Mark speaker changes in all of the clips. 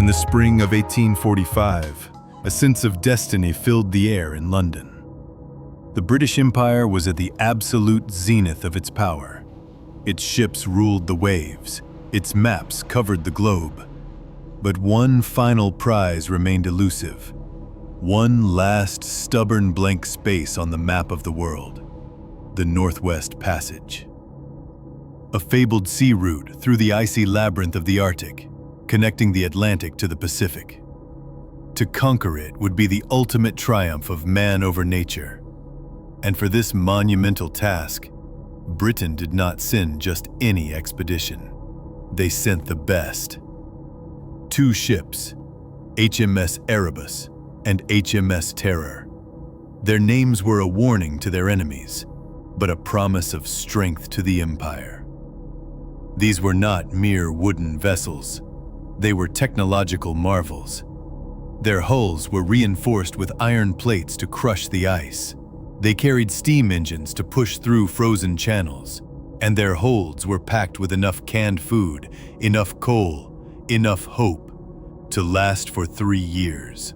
Speaker 1: the spring of 1845, a sense of destiny filled the air in London. The British Empire was at the absolute zenith of its power. Its ships ruled the waves, its maps covered the globe. But one final prize remained elusive. One last stubborn blank space on the map of the world: the Northwest Passage. A fabled sea route through the icy labyrinth of the Arctic, connecting the Atlantic to the Pacific. To conquer it would be the ultimate triumph of man over nature. And for this monumental task, Britain did not send just any expedition. They sent the best. 2 ships, HMS Erebus and HMS Terror. Their names were a warning to their enemies, but a promise of strength to the empire. These were not mere wooden vessels. They were technological marvels. Their hulls were reinforced with iron plates to crush the ice. They carried steam engines to push through frozen channels, and their holds were packed with enough canned food, enough coal, enough hope to last for 3 years.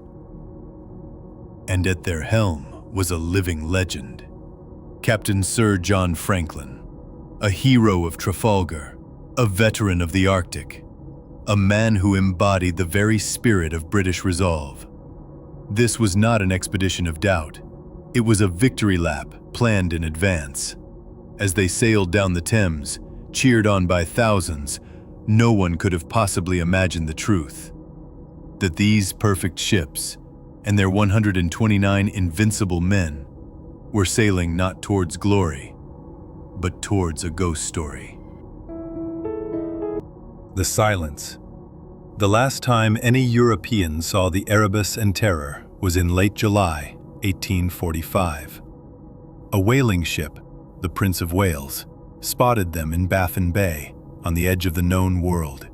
Speaker 1: And at their helm was a living legend. Captain Sir John Franklin, a hero of Trafalgar, a veteran of the Arctic, a man who embodied the very spirit of British resolve. This was not an expedition of doubt. It was a victory lap planned in advance. As they sailed down the Thames, cheered on by thousands, no one could have possibly imagined the truth: that these perfect ships and their 129 invincible men were sailing not towards glory, but towards a ghost story. The silence. The last time any European saw the Erebus and Terror was in late July 1845. A whaling ship, the Prince of Wales, spotted them in Baffin Bay on the edge of the known world.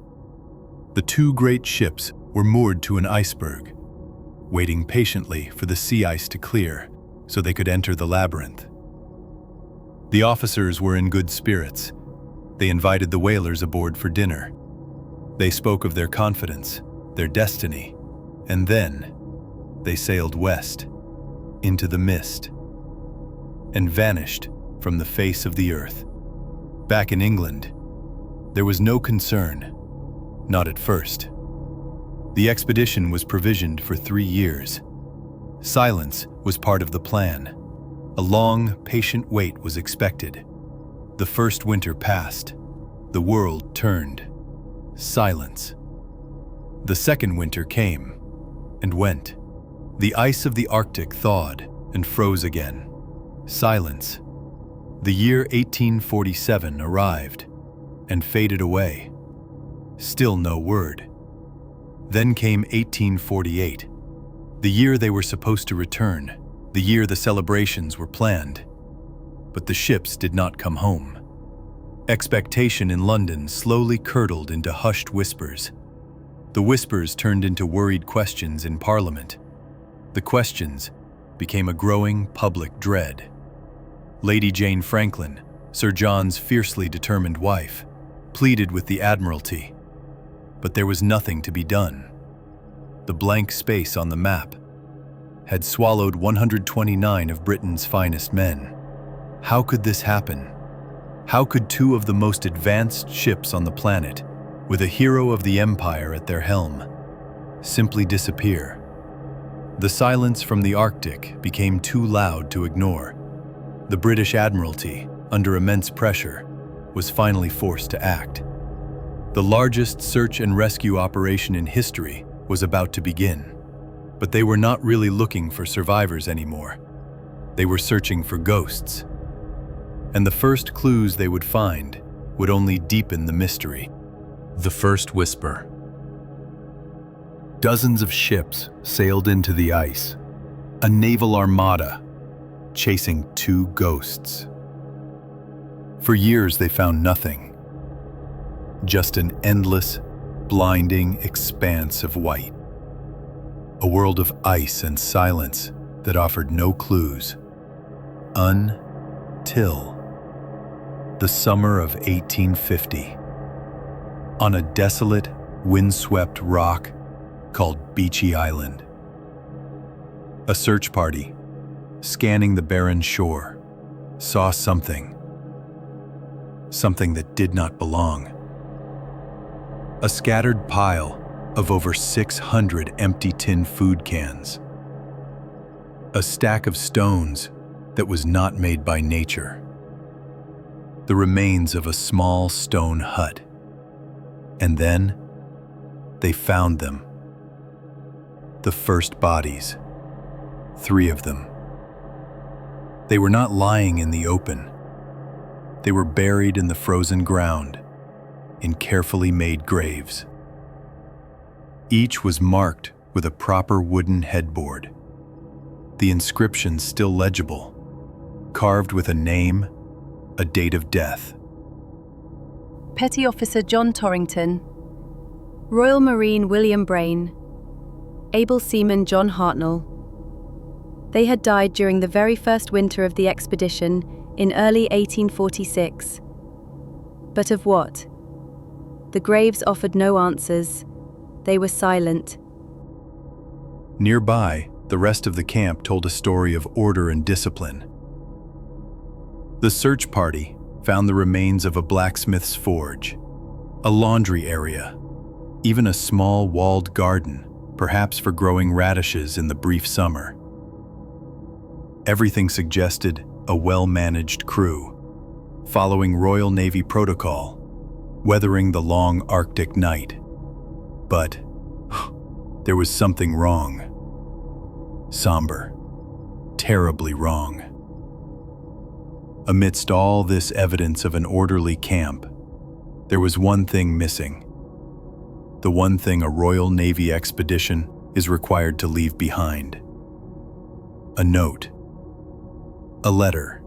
Speaker 1: The 2 great ships were moored to an iceberg, waiting patiently for the sea ice to clear so they could enter the labyrinth. The officers were in good spirits. They invited the whalers aboard for dinner. They spoke of their confidence, their destiny, and then they sailed west, into the mist, and vanished from the face of the earth. Back in England, there was no concern, not at first. The expedition was provisioned for 3 years. Silence was part of the plan. A long, patient wait was expected. The first winter passed. The world turned. Silence. The second winter came and went. The ice of the Arctic thawed and froze again. Silence. The year 1847 arrived and faded away. Still no word. Then came 1848, the year they were supposed to return, the year the celebrations were planned. But the ships did not come home. Expectation in London slowly curdled into hushed whispers. The whispers turned into worried questions in Parliament. The questions became a growing public dread. Lady Jane Franklin, Sir John's fiercely determined wife, pleaded with the Admiralty. But there was nothing to be done. The blank space on the map had swallowed 129 of Britain's finest men. How could this happen? How could 2 of the most advanced ships on the planet, with a hero of the Empire at their helm, simply disappear? The silence from the Arctic became too loud to ignore. The British Admiralty, under immense pressure, was finally forced to act. The largest search and rescue operation in history was about to begin. But they were not really looking for survivors anymore. They were searching for ghosts. And the first clues they would find would only deepen the mystery. The first whisper. Dozens of ships sailed into the ice, a naval armada chasing 2 ghosts. For years they found nothing, just an endless, blinding expanse of white. A world of ice and silence that offered no clues. Until the summer of 1850. On a desolate, windswept rock called Beachy Island. A search party, scanning the barren shore, saw something that did not belong. A scattered pile of over 600 empty tin food cans. A stack of stones that was not made by nature. The remains of a small stone hut. And then, they found them. The first bodies. 3 of them. They were not lying in the open. They were buried in the frozen ground, in carefully made graves. Each was marked with a proper wooden headboard. The inscription still legible, carved with a name, a date of death.
Speaker 2: Petty Officer John Torrington, Royal Marine William Brain, Able Seaman John Hartnell. They had died during the very first winter of the expedition in early 1846. But of what? The graves offered no answers. They were silent.
Speaker 1: Nearby, the rest of the camp told a story of order and discipline. The search party found the remains of a blacksmith's forge, a laundry area, even a small walled garden, perhaps for growing radishes in the brief summer. Everything suggested a well-managed crew, following Royal Navy protocol, weathering the long Arctic night. But there was something wrong. Somber, terribly wrong. Amidst all this evidence of an orderly camp, there was one thing missing. The one thing a Royal Navy expedition is required to leave behind. A note. A letter.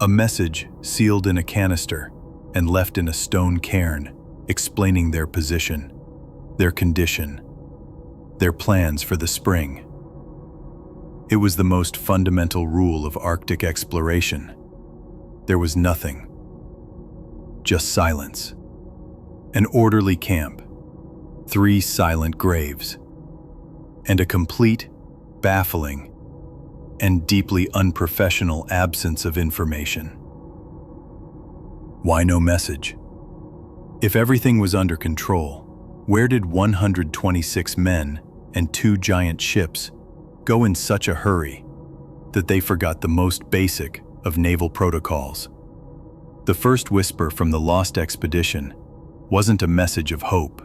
Speaker 1: A message sealed in a canister and left in a stone cairn, explaining their position, their condition, their plans for the spring. It was the most fundamental rule of Arctic exploration. There was nothing. Just silence. An orderly camp. 3 silent graves. And a complete, baffling, and deeply unprofessional absence of information. Why no message? If everything was under control, where did 126 men and 2 giant ships go in such a hurry that they forgot the most basic of naval protocols? The first whisper from the lost expedition wasn't a message of hope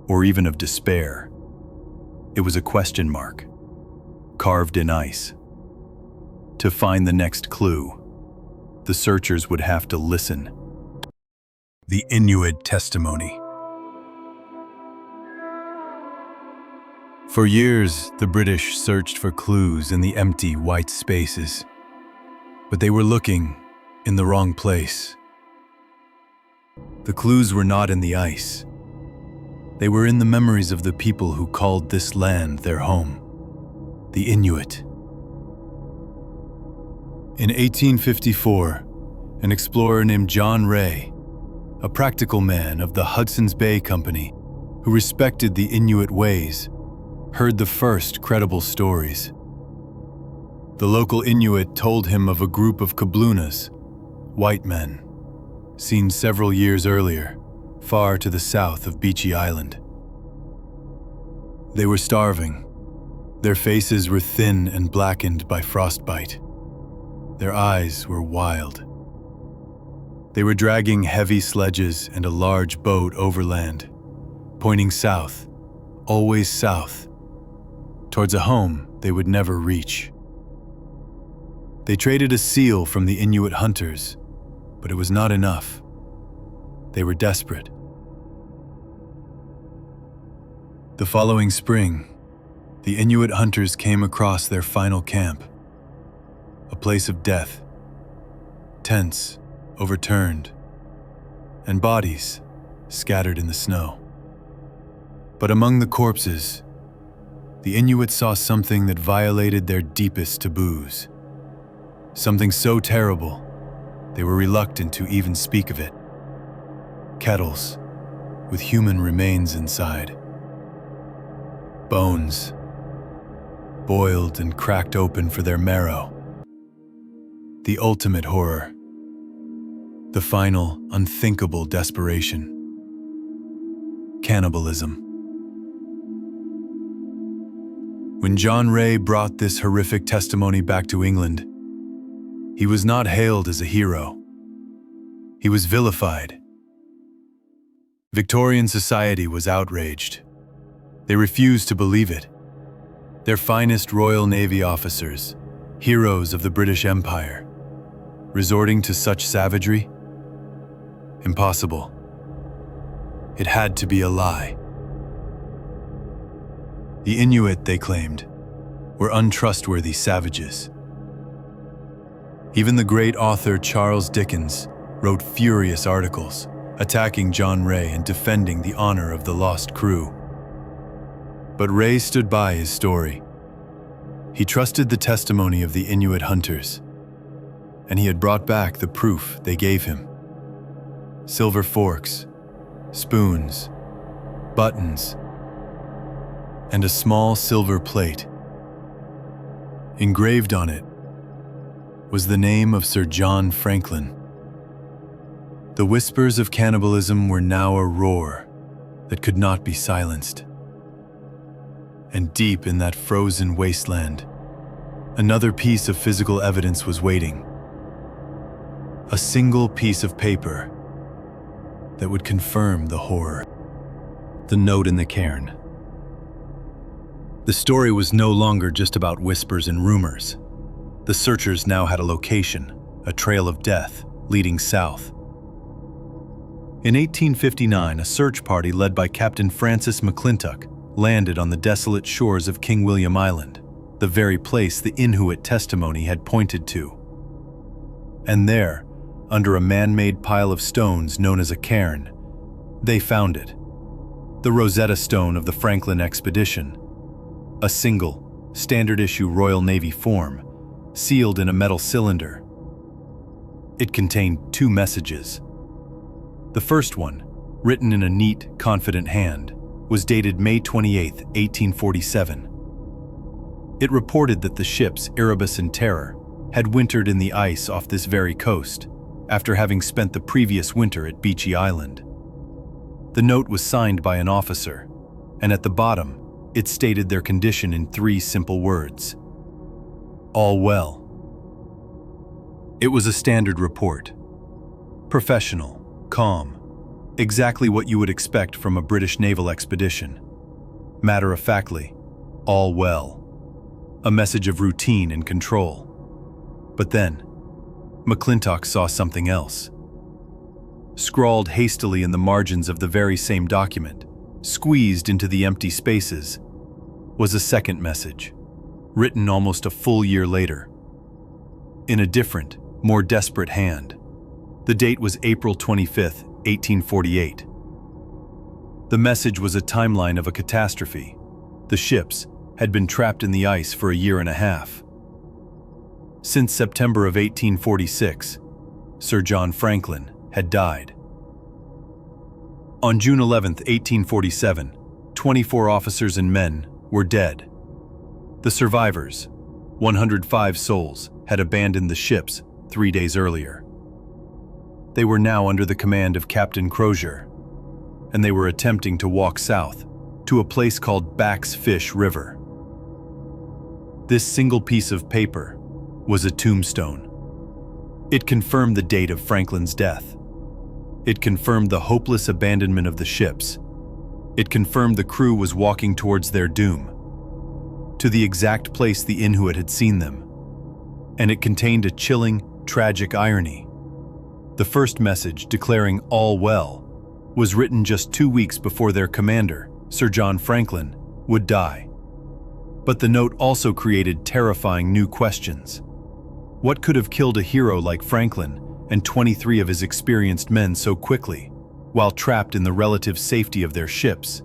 Speaker 1: or even of despair. It was a question mark, carved in ice. To find the next clue, the searchers would have to listen. The Inuit testimony. For years, the British searched for clues in the empty white spaces, but they were looking in the wrong place. The clues were not in the ice. They were in the memories of the people who called this land their home, the Inuit. In 1854, an explorer named John Ray, a practical man of the Hudson's Bay Company who respected the Inuit ways, heard the first credible stories. The local Inuit told him of a group of kablunas, white men, seen several years earlier, far to the south of Beachy Island. They were starving. Their faces were thin and blackened by frostbite. Their eyes were wild. They were dragging heavy sledges and a large boat overland, pointing south, always south, towards a home they would never reach. They traded a seal from the Inuit hunters, but it was not enough. They were desperate. The following spring, the Inuit hunters came across their final camp, a place of death, tents overturned, and bodies scattered in the snow. But among the corpses, the Inuit saw something that violated their deepest taboos, something so terrible they were reluctant to even speak of it. Kettles with human remains inside. Bones, boiled and cracked open for their marrow. The ultimate horror. The final, unthinkable desperation. Cannibalism. When John Ray brought this horrific testimony back to England, he was not hailed as a hero. He was vilified. Victorian society was outraged. They refused to believe it. Their finest Royal Navy officers, heroes of the British Empire, resorting to such savagery? Impossible. It had to be a lie. The Inuit, they claimed, were untrustworthy savages. Even the great author Charles Dickens wrote furious articles attacking John Ray and defending the honor of the lost crew. But Ray stood by his story. He trusted the testimony of the Inuit hunters, and he had brought back the proof they gave him. Silver forks, spoons, buttons, and a small silver plate. Engraved on it was the name of Sir John Franklin. The whispers of cannibalism were now a roar that could not be silenced. And deep in that frozen wasteland, another piece of physical evidence was waiting. A single piece of paper that would confirm the horror. The note in the cairn. The story was no longer just about whispers and rumors. The searchers now had a location, a trail of death leading south. In 1859, a search party led by Captain Francis McClintock landed on the desolate shores of King William Island, the very place the Inuit testimony had pointed to. And there, under a man-made pile of stones known as a cairn, they found it. The Rosetta Stone of the Franklin expedition. A single, standard-issue Royal Navy form, sealed in a metal cylinder. It contained 2 messages. The first one, written in a neat, confident hand, was dated May 28, 1847. It reported that the ships Erebus and Terror had wintered in the ice off this very coast, after having spent the previous winter at Beechy Island. The note was signed by an officer, and at the bottom, it stated their condition in 3 simple words. All well. It was a standard report. Professional, calm, exactly what you would expect from a British naval expedition. Matter-of-factly, all well. A message of routine and control. But then, McClintock saw something else. Scrawled hastily in the margins of the very same document, squeezed into the empty spaces, was a second message, written almost a full year later. In a different, more desperate hand. The date was April 25, 1848. The message was a timeline of a catastrophe. The ships had been trapped in the ice for a year and a half. Since September of 1846, Sir John Franklin had died. On June 11, 1847, 24 officers and men were dead. The survivors, 105 souls, had abandoned the ships 3 days earlier. They were now under the command of Captain Crozier, and they were attempting to walk south to a place called Back's Fish River. This single piece of paper was a tombstone. It confirmed the date of Franklin's death. It confirmed the hopeless abandonment of the ships. It confirmed the crew was walking towards their doom, to the exact place the Inuit had seen them. And it contained a chilling, tragic irony. The first message, declaring all well, was written just 2 weeks before their commander, Sir John Franklin, would die. But the note also created terrifying new questions. What could have killed a hero like Franklin and 23 of his experienced men so quickly, while trapped in the relative safety of their ships?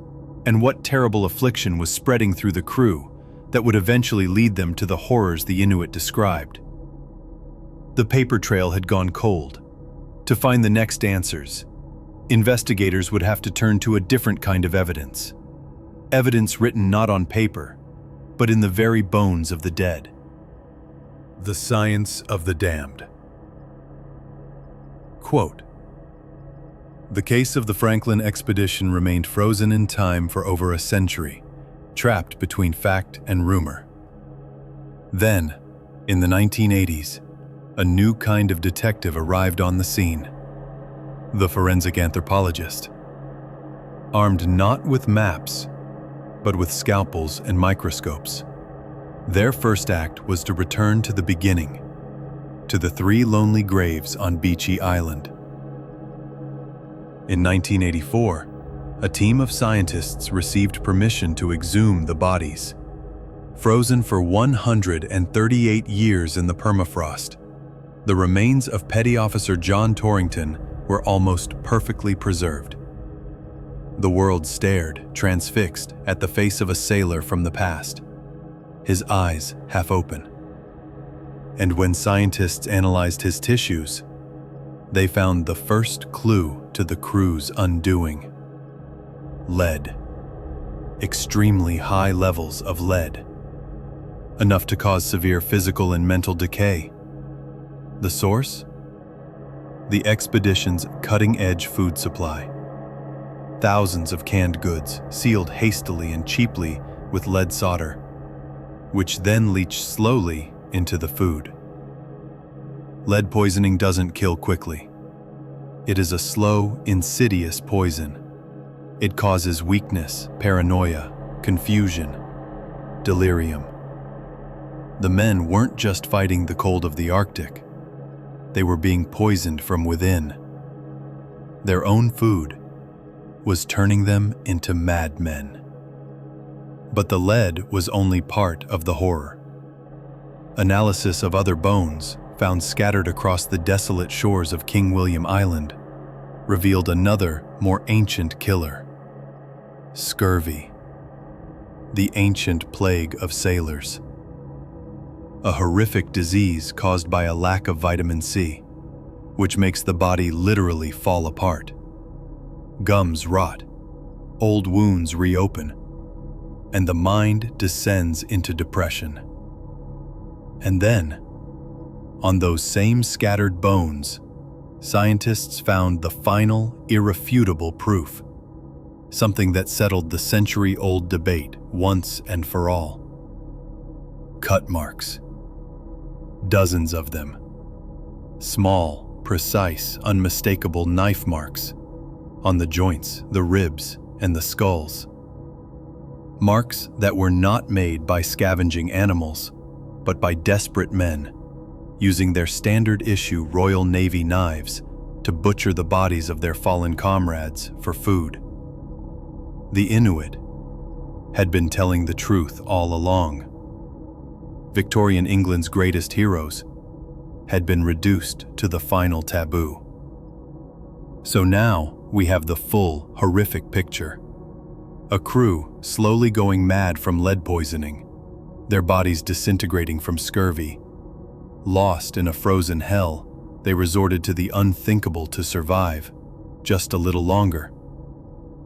Speaker 1: And what terrible affliction was spreading through the crew that would eventually lead them to the horrors the Inuit described? The paper trail had gone cold. To find the next answers, investigators would have to turn to a different kind of evidence. evidence written not on paper, but in the very bones of the dead. The science of the damned. Quote, "The case of the Franklin expedition remained frozen in time for over a century, trapped between fact and rumor. Then, in the 1980s, a new kind of detective arrived on the scene, the forensic anthropologist. Armed not with maps, but with scalpels and microscopes, their first act was to return to the beginning, to the 3 lonely graves on Beechey Island. In 1984, a team of scientists received permission to exhume the bodies. Frozen for 138 years in the permafrost, the remains of Petty Officer John Torrington were almost perfectly preserved. The world stared, transfixed, at the face of a sailor from the past, his eyes half open. And when scientists analyzed his tissues, they found the first clue to the crew's undoing. Lead. Extremely high levels of lead. Enough to cause severe physical and mental decay. The source? The expedition's cutting-edge food supply. Thousands of canned goods, sealed hastily and cheaply with lead solder, which then leach slowly into the food. Lead poisoning doesn't kill quickly. It is a slow, insidious poison. It causes weakness, paranoia, confusion, delirium. The men weren't just fighting the cold of the Arctic. They were being poisoned from within. Their own food was turning them into madmen. But the lead was only part of the horror. Analysis of other bones, found scattered across the desolate shores of King William Island, revealed another, more ancient killer. Scurvy. The ancient plague of sailors. A horrific disease caused by a lack of vitamin C, which makes the body literally fall apart. Gums rot, old wounds reopen, and the mind descends into depression. And then, on those same scattered bones, scientists found the final, irrefutable proof, something that settled the century-old debate once and for all. Cut marks. Dozens of them. Small, precise, unmistakable knife marks on the joints, the ribs, and the skulls. Marks that were not made by scavenging animals, but by desperate men, using their standard-issue Royal Navy knives to butcher the bodies of their fallen comrades for food. The Inuit had been telling the truth all along. Victorian England's greatest heroes had been reduced to the final taboo. So now we have the full, horrific picture. A crew slowly going mad from lead poisoning, their bodies disintegrating from scurvy. Lost in a frozen hell, they resorted to the unthinkable to survive, just a little longer.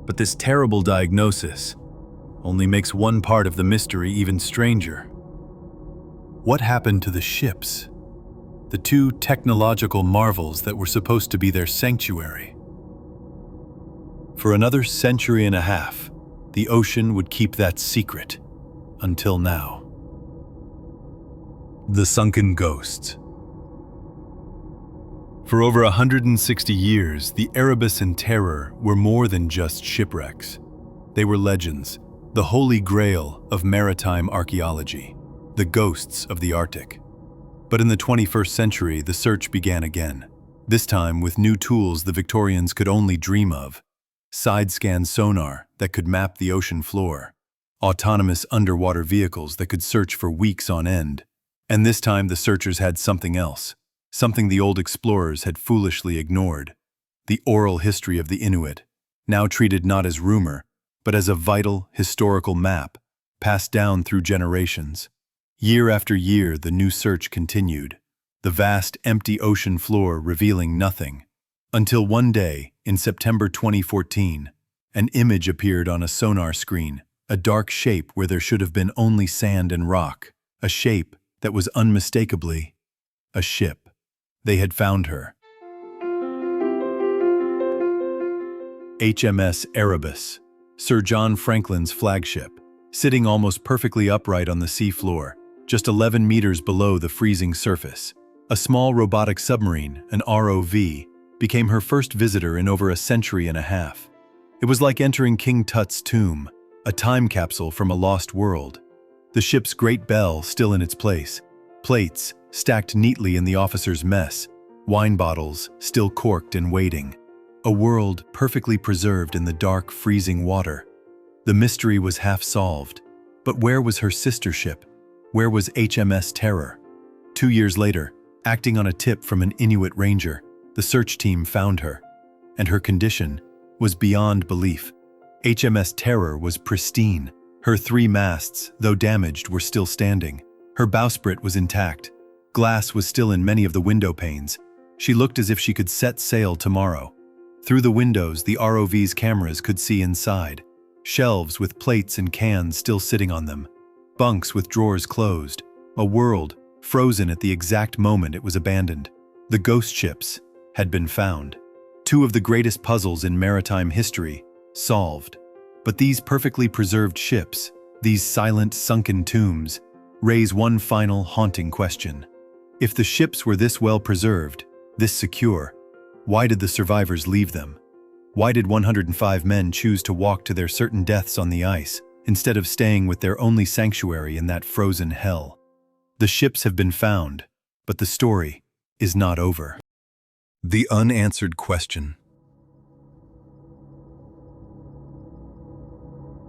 Speaker 1: But this terrible diagnosis only makes one part of the mystery even stranger. What happened to the ships? The 2 technological marvels that were supposed to be their sanctuary? For another century and a half, the ocean would keep that secret, until now. The sunken ghosts. For over 160 years, the Erebus and Terror were more than just shipwrecks. They were legends, the holy grail of maritime archaeology, the ghosts of the Arctic. But in the 21st century, the search began again, this time with new tools the Victorians could only dream of. Side-scan sonar that could map the ocean floor, autonomous underwater vehicles that could search for weeks on end. And this time the searchers had something else, something the old explorers had foolishly ignored. The oral history of the Inuit, now treated not as rumor, but as a vital, historical map, passed down through generations. Year after year, the new search continued, the vast, empty ocean floor revealing nothing. Until one day, in September 2014, an image appeared on a sonar screen, A dark shape where there should have been only sand and rock. A shape that was unmistakably a ship. They had found her. HMS Erebus, Sir John Franklin's flagship, sitting almost perfectly upright on the seafloor, just 11 meters below the freezing surface. A small robotic submarine, an ROV, became her first visitor in over a century and a half. It was like entering King Tut's tomb, a time capsule from a lost world. The ship's great bell still in its place, plates stacked neatly in the officer's mess, wine bottles still corked and waiting. A world perfectly preserved in the dark, freezing water. The mystery was half solved. But where was her sister ship? Where was HMS Terror? 2 years later, acting on a tip from an Inuit ranger, the search team found her. And her condition was beyond belief. HMS Terror was pristine. Her 3 masts, though damaged, were still standing. Her bowsprit was intact. Glass was still in many of the window panes. She looked as if she could set sail tomorrow. Through the windows, the ROV's cameras could see inside. Shelves with plates and cans still sitting on them. Bunks with drawers closed. A world frozen at the exact moment it was abandoned. The ghost ships had been found. 2 of the greatest puzzles in maritime history solved. But these perfectly preserved ships, these silent, sunken tombs, raise one final haunting question. If the ships were this well preserved, this secure, why did the survivors leave them? Why did 105 men choose to walk to their certain deaths on the ice, instead of staying with their only sanctuary in that frozen hell? The ships have been found, but the story is not over. The unanswered question.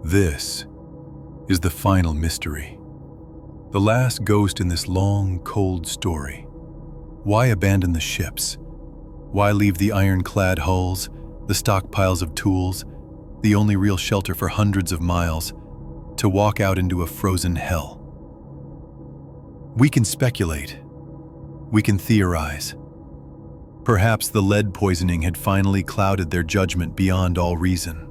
Speaker 1: This is the final mystery. The last ghost in this long, cold story. Why abandon the ships? Why leave the ironclad hulls, the stockpiles of tools, the only real shelter for hundreds of miles, to walk out into a frozen hell? We can speculate. We can theorize. Perhaps the lead poisoning had finally clouded their judgment beyond all reason.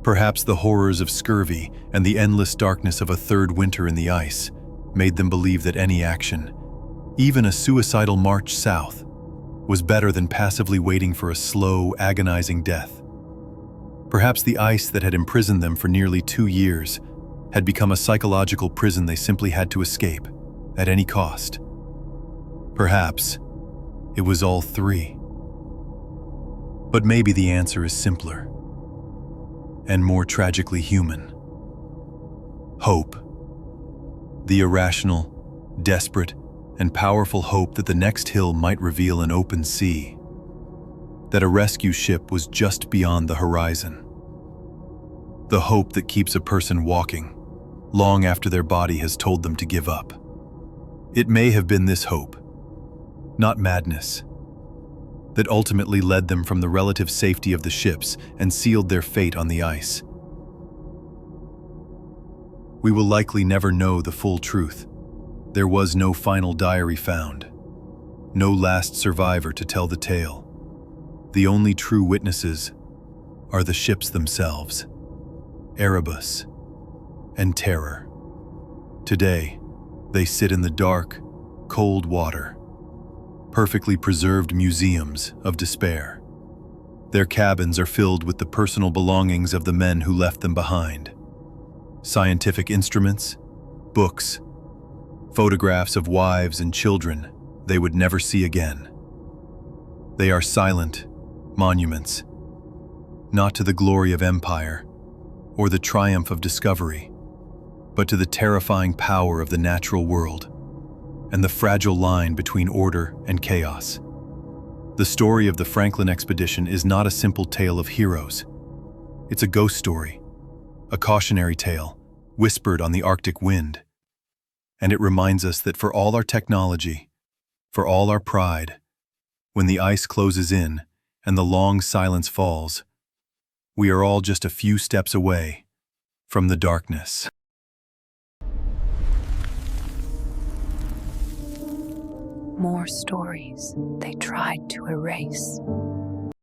Speaker 1: Perhaps the horrors of scurvy and the endless darkness of a third winter in the ice made them believe that any action, even a suicidal march south, was better than passively waiting for a slow, agonizing death. Perhaps the ice that had imprisoned them for nearly 2 years had become a psychological prison they simply had to escape, at any cost. Perhaps it was all 3. But maybe the answer is simpler and more tragically human. Hope. The irrational, desperate, and powerful hope that the next hill might reveal an open sea, that a rescue ship was just beyond the horizon. The hope that keeps a person walking, long after their body has told them to give up. It may have been this hope, not madness, that ultimately led them from the relative safety of the ships and sealed their fate on the ice. We will likely never know the full truth. There was no final diary found, no last survivor to tell the tale. The only true witnesses are the ships themselves, Erebus and Terror. Today, they sit in the dark, cold water, perfectly preserved museums of despair. Their cabins are filled with the personal belongings of the men who left them behind. Scientific instruments, books, photographs of wives and children they would never see again. They are silent monuments, not to the glory of empire or the triumph of discovery, but to the terrifying power of the natural world and the fragile line between order and chaos. The story of the Franklin expedition is not a simple tale of heroes. It's a ghost story, a cautionary tale whispered on the Arctic wind. And it reminds us that for all our technology, for all our pride, when the ice closes in and the long silence falls, we are all just a few steps away from the darkness.
Speaker 3: More stories they tried to erase.